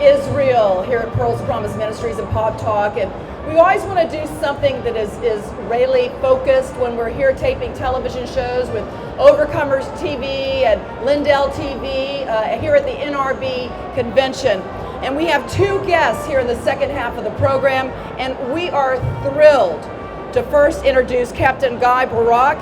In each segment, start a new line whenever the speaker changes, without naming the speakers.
Israel here at Pearls of Promise Ministries and Pop Talk, and we always want to do something that is Israeli focused when we're here taping television shows with Overcomers TV and LindellTV here at the NRB convention. And we have two guests here in the second half of the program, and we are thrilled to first introduce Captain Guy Barak.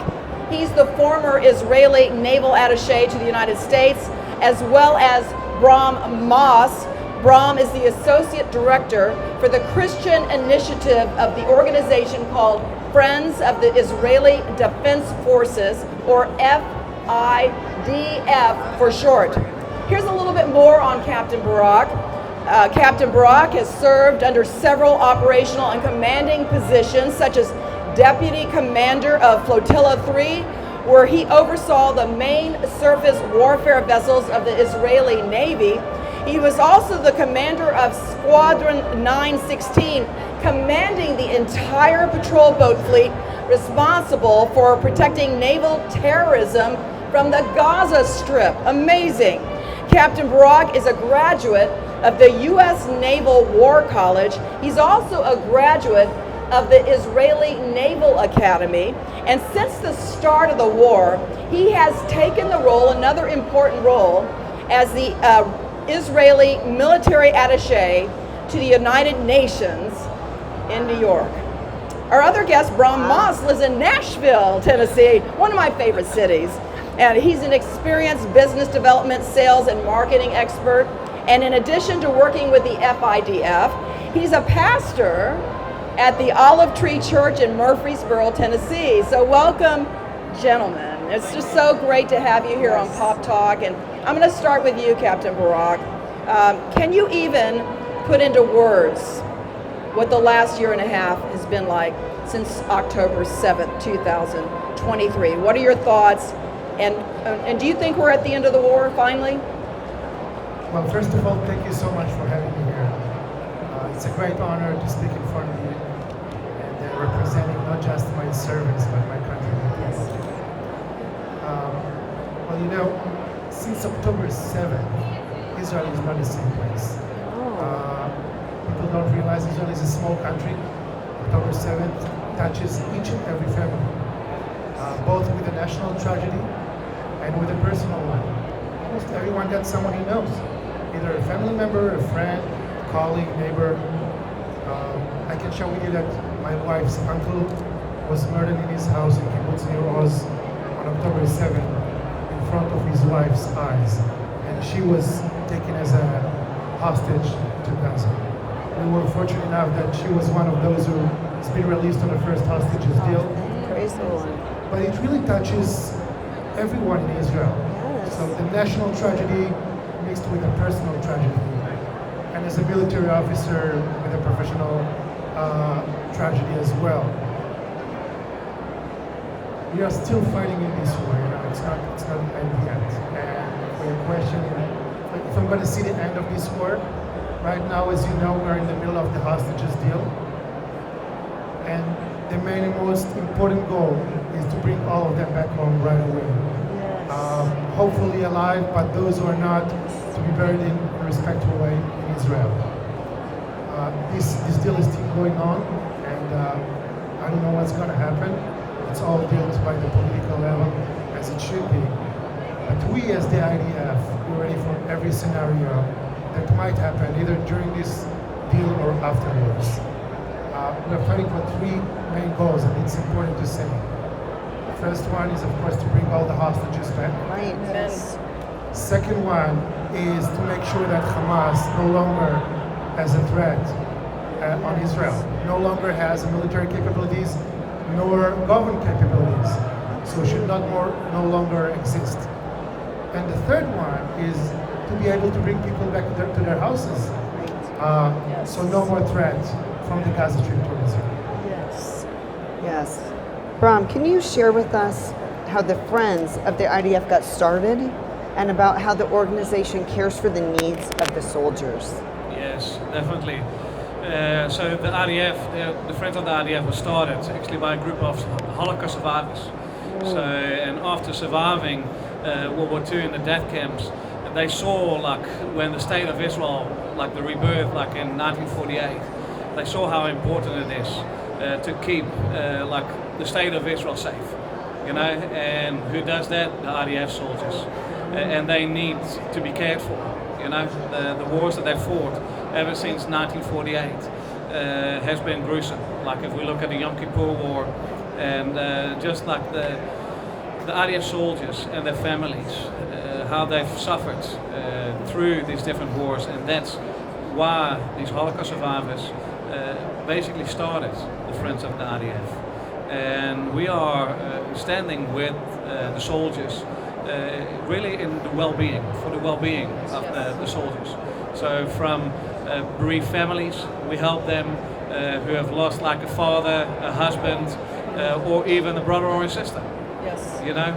He's the former Israeli naval attaché to the United States, as well as Bram Maas. Bram is the Associate Director for the Christian initiative of the organization called Friends of the Israeli Defense Forces, or FIDF for short. Here's a little bit more on Captain Barak. Captain Barak has served under several operational and commanding positions, such as Deputy Commander of Flotilla 3, where he oversaw the main surface warfare vessels of the Israeli Navy. He was also the commander of Squadron 916, commanding the entire patrol boat fleet responsible for protecting naval terrorism from the Gaza Strip. Amazing. Captain Barak is a graduate of the U.S. Naval War College. He's also a graduate of the Israeli Naval Academy, and since the start of the war, he has taken the role, another important role, as the Israeli military attaché to the United Nations in New York. Our other guest, Bram Maas, lives in Nashville, Tennessee, one of my favorite cities, and he's an experienced business development, sales, and marketing expert. And in addition to working with the FIDF, he's a pastor at the Olive Tree Church in Murfreesboro, Tennessee. So welcome, gentlemen. It's just so great to have you here on Pop Talk. And I'm going to start with you, Captain Barak. Can you even put into words what the last year and a half has been like since October 7th, 2023? What are your thoughts? And do you think we're at the end of the war, finally?
Well, first of all, thank you so much for having me here. It's a great honor to speak in front of you and representing not just my service, but my country.
Yes.
Well, you know, since October 7th, Israel is not the same place. People don't realize Israel is a small country. October 7th touches each and every family, both with a national tragedy and with a personal one. Almost everyone got someone he knows, either a family member, a friend, colleague, neighbor. I can show you that my wife's uncle was murdered in his house in Kibbutz Nir Oz on October 7th in front of his wife's eyes, and she was taken as a hostage to Gaza. We were fortunate enough that she was one of those who has been released on the first hostages deal.
Praise the Lord.
But it really touches everyone in Israel.
Yes.
So the national tragedy mixed with a personal tragedy. And as a military officer with a professional tragedy as well. We are still fighting in this war, you know, it's not the end yet. And for your question, if I'm going to see the end of this war, right now, as you know, we're in the middle of the hostages deal. And the main and most important goal is to bring all of them back home right away.
Yes.
Hopefully alive, but those who are not, to be buried in a respectful way in Israel. This deal is still going on, and I don't know what's going to happen. It's all built by the political level, as it should be. But we, as the IDF, we're ready for every scenario that might happen, either during this deal or afterwards. We're fighting for three main goals, and it's important to say. The first one is, of course, to bring all the hostages back.
Right. Yes.
Second one is to make sure that Hamas no longer has a threat on Israel, no longer has military capabilities, nor government capabilities, so should no longer exist. And the third one is to be able to bring people back to their houses.
Yes.
So no more threat from the Gaza Strip to Israel.
Yes.
Yes. Bram, can you share with us how the Friends of the IDF got started and about how the organization cares for the needs of the soldiers?
Yes, definitely. So the RDF, the Friends of the RDF was started actually by a group of Holocaust survivors. So, and after surviving World War II in the death camps, they saw like when the state of Israel, like the rebirth, like in 1948, they saw how important it is to keep like the state of Israel safe, you know. And who does that? The IDF soldiers, and they need to be cared for. You know, the wars that they fought ever since 1948 has been gruesome. Like if we look at the Yom Kippur War, and just like the IDF soldiers and their families, how they've suffered through these different wars, and that's why these Holocaust survivors basically started the Friends of the IDF. And we are standing with the soldiers really in the well-being, for the well-being of the soldiers. So from bereaved families, we help them who have lost like a father, a husband, or even a brother or a sister.
Yes.
You know,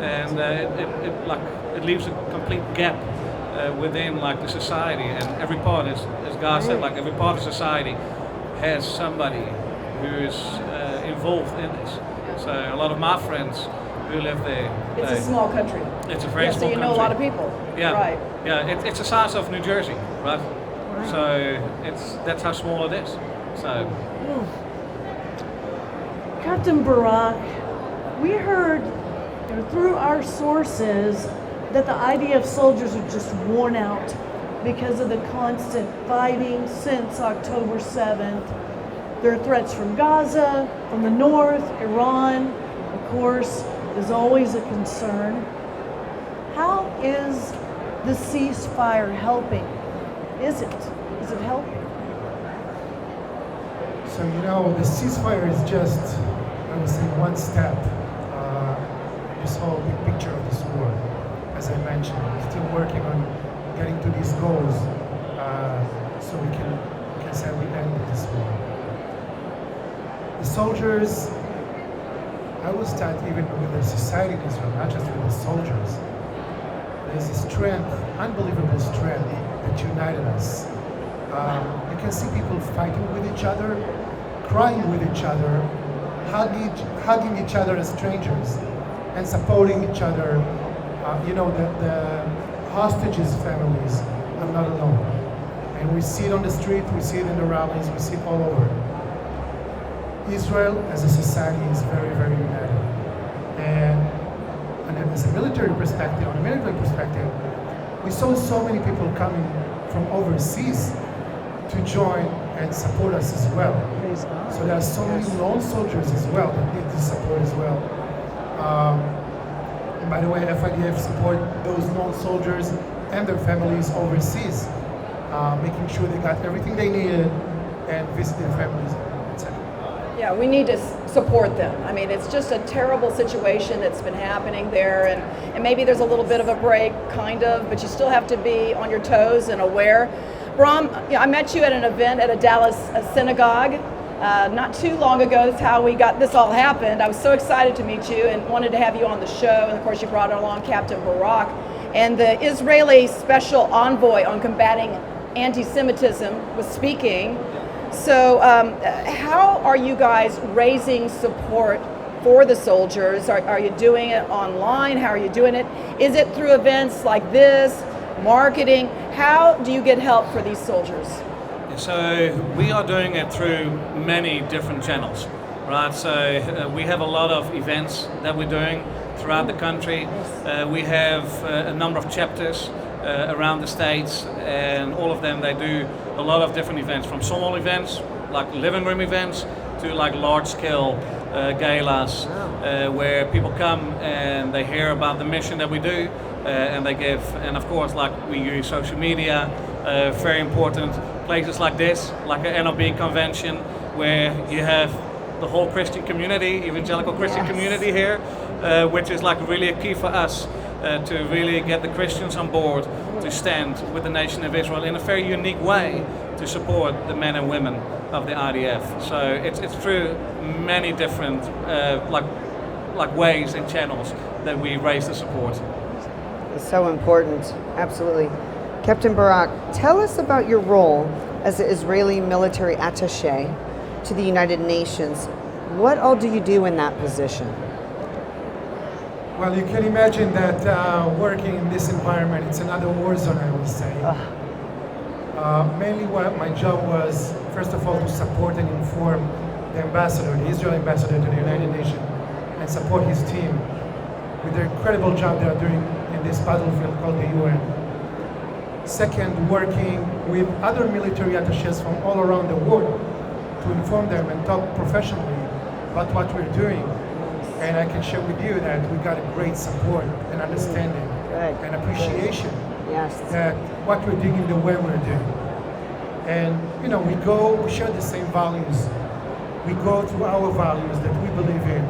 and it leaves a complete gap within like the society, and every part, as God said, like every part of society has somebody who is involved in this. So a lot of my friends who live there.
It's a small country.
It's a very small
so you know
country.
a lot of people.
Yeah.
Right.
Yeah. It's the size of New Jersey, right? So that's how small it is. So.
Captain Barak, we heard through our sources that the IDF soldiers are just worn out because of the constant fighting since October 7th. There are threats from Gaza, from the north, Iran, of course, is always a concern. How is the ceasefire helping? Is it? Is it helping?
So, you know, the ceasefire is just, I would say, one step. This whole big picture of this war. As I mentioned, we're still working on getting to these goals so we can say we ended this war. The soldiers, I will start even with the society in Israel, not just with the soldiers. There's a strength, unbelievable strength that united us. You can see people fighting with each other, crying with each other, hugging each other as strangers, and supporting each other. You know, the hostages' families are not alone. And we see it on the street, we see it in the rallies, we see it all over. Israel as a society is very, very united. And as a military perspective, on a military perspective, we saw so many people coming from overseas to join and support us as well. So there are so many lone soldiers as well that need this support as well. And by the way, FIDF support those lone soldiers and their families overseas, making sure they got everything they needed and visit their families, etc.
Yeah, we need to support them. I mean, it's just a terrible situation that's been happening there, and maybe there's a little bit of a break, kind of, but you still have to be on your toes and aware. Bram, I met you at an event at a Dallas synagogue not too long ago. That's how we got this all happened. I was so excited to meet you and wanted to have you on the show, and of course you brought along Captain Barak, and the Israeli Special Envoy on combating anti-Semitism was speaking. So how are you guys raising support for the soldiers? Are you doing it online? How are you doing it? Is it through events like this, marketing? How do you get help for these soldiers?
So we are doing it through many different channels, right? So we have a lot of events that we're doing throughout the country. We have a number of chapters around the states, and all of them, they do a lot of different events, from small events like living room events to like large scale galas where people come and they hear about the mission that we do, and they give, and of course like we use social media, very important places like this, like an NRB convention where you have the whole Christian community, evangelical Christian community here, which is like really a key for us to really get the Christians on board to stand with the nation of Israel in a very unique way to support the men and women of the IDF. So it's through many different like ways and channels that we raise the support.
It's so important, absolutely. Captain Barak, tell us about your role as the Israeli military attaché to the United Nations. What all do you do in that position?
Well, you can imagine that working in this environment, it's another war zone, I would say. Mainly what my job was, first of all, to support and inform the ambassador, the Israel ambassador to the United Nations, and support his team with the incredible job they are doing in this battlefield called the UN. Second, working with other military attaches from all around the world to inform them and talk professionally about what we're doing. And I can share with you that we got a great support and understanding and appreciation that what we're doing the way we're doing. And you know, we share the same values. We go through our values that we believe in,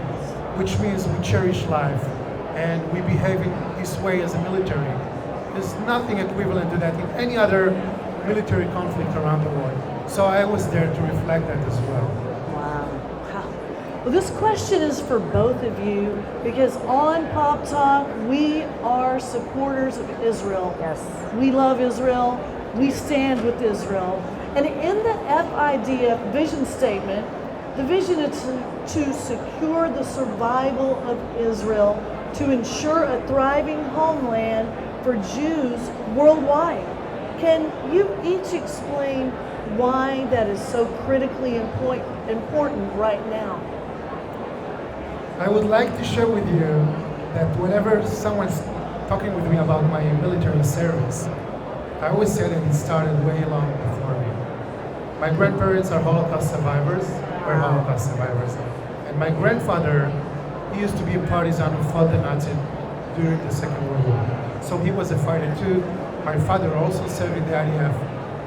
which means we cherish life and we behave in this way as a military. There's nothing equivalent to that in any other military conflict around the world. So I was there to reflect that as well.
Well, this question is for both of you because on Pop Talk, we are supporters of Israel.
Yes.
We love Israel. We stand with Israel. And in the FIDF vision statement, the vision is to secure the survival of Israel, to ensure a thriving homeland for Jews worldwide. Can you each explain why that is so critically important right now?
I would like to share with you that whenever someone's talking with me about my military service, I always say that it started way long before me. My grandparents are Holocaust survivors, and my grandfather, he used to be a partisan who fought the Nazis during the Second World War. So he was a fighter too. My father also served in the IDF,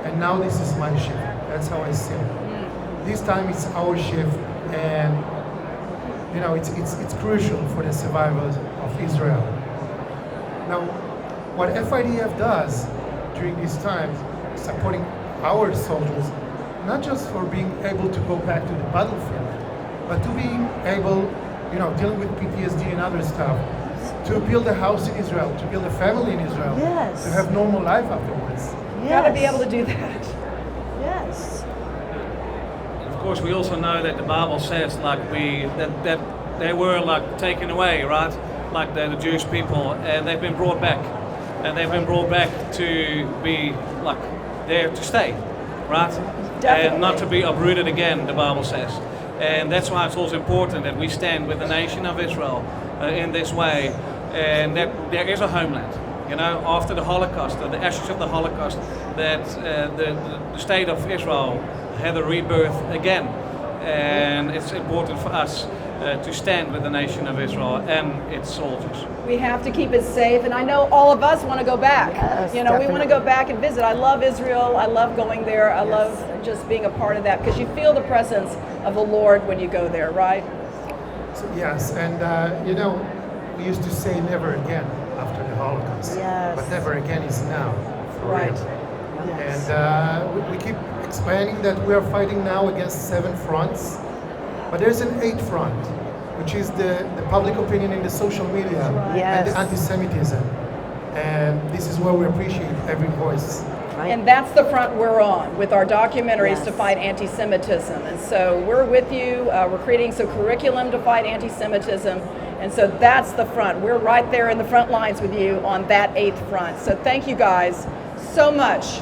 and now this is my shift. That's how I see it. This time it's our shift, and you know, it's crucial for the survival of Israel. Now, what FIDF does during these times, supporting our soldiers, not just for being able to go back to the battlefield, but to being able, you know, dealing with PTSD and other stuff, to build a house in Israel, to build a family in Israel, to have normal life afterwards.
You gotta be able to do that.
Yes.
Of course, we also know that the Bible says like that they were like taken away, right? Like the Jewish people, and they've been brought back, and they've been brought back to be like there to stay, right?
Definitely.
And not to be uprooted again, the Bible says. And that's why it's also important that we stand with the nation of Israel in this way, and that there is a homeland. You know, after the Holocaust, the ashes of the Holocaust, that the state of Israel had a rebirth again, and it's important for us to stand with the nation of Israel and its soldiers.
We have to keep it safe, and I know all of us want to go back.
Yes,
you know, we want to go
definitely.
back and visit. I love Israel. I love going there. I love just being a part of that because you feel the presence of the Lord when you go there, right?
So, yes, and you know, we used to say never again after the Holocaust, but never again is now. For
Right.
real. And we keep explaining that we are fighting now against 7 fronts, but there's an 8th front, which is the public opinion in the social media and the anti-Semitism. And this is where we appreciate every voice.
And that's the front we're on with our documentaries to fight anti-Semitism. And so we're with you. We're creating some curriculum to fight anti-Semitism. And so that's the front. We're right there in the front lines with you on that 8th front. So thank you guys so much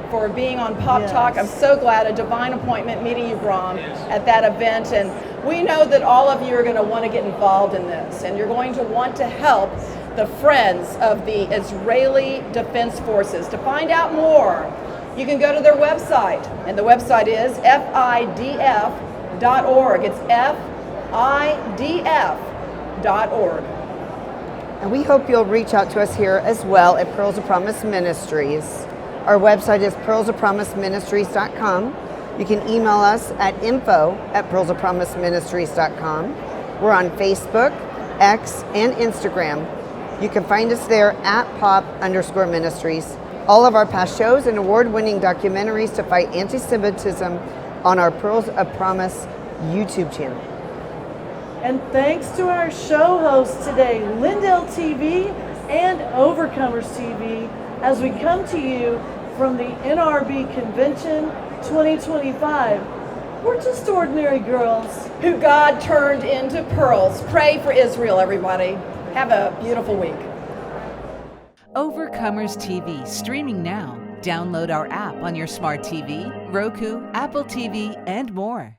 for being on Pop Talk. I'm so glad, a divine appointment meeting you, Bram, at that event. And we know that all of you are going to want to get involved in this, and you're going to want to help the Friends of the Israeli Defense Forces. To find out more, you can go to their website, and the website is FIDF.org. It's FIDF.org.
And we hope you'll reach out to us here as well at Pearls of Promise Ministries. Our website is pearlsofpromiseministries.com. You can email us at info@pearlsofpromiseministries.com. We're on Facebook, X, and Instagram. You can find us there at pop_ministries. All of our past shows and award-winning documentaries to fight anti-Semitism on our Pearls of Promise YouTube channel.
And thanks to our show hosts today, LindellTV and OvercomersTV, as we come to you from the NRB Convention 2025. We're just ordinary girls
who God turned into pearls. Pray for Israel, everybody. Have a beautiful week.
Overcomers TV, streaming now. Download our app on your smart TV, Roku, Apple TV, and more.